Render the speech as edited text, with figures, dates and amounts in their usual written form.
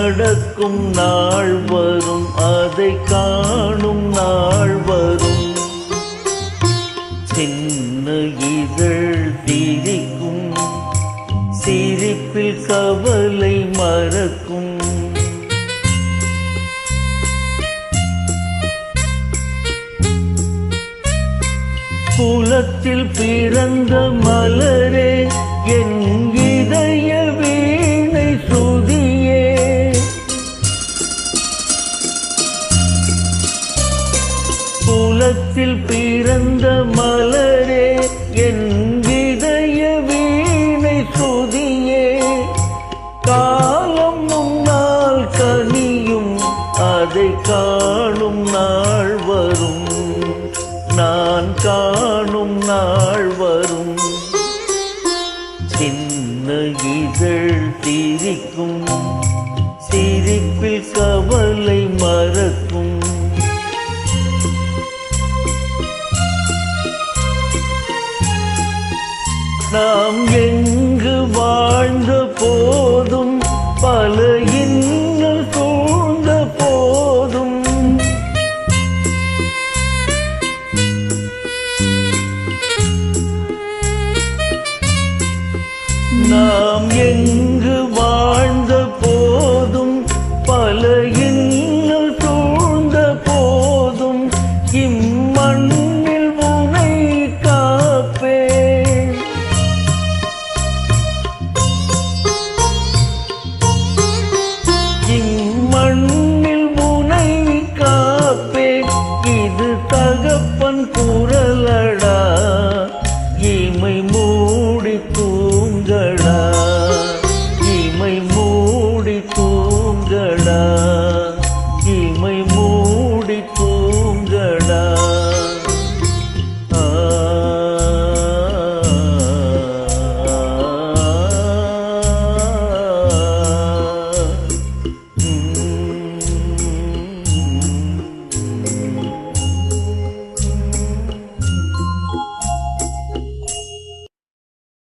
நடக்கும் நாள் வரும், அதை காணும் நாள் வரும். சின்ன இதழ் சிரிக்கும், சிரிப்பில் கவலை மறக்கும். குலத்தில் பிறந்த மலரே, என் இதய வீணை சுதியே. குலத்தில் பிறந்த மலரே, என் இதய வீணை சுதியே. காலம் முன்னால் கனியும், அதை காணும் நாள் வரும், நான் காணும் நாள் வரும்.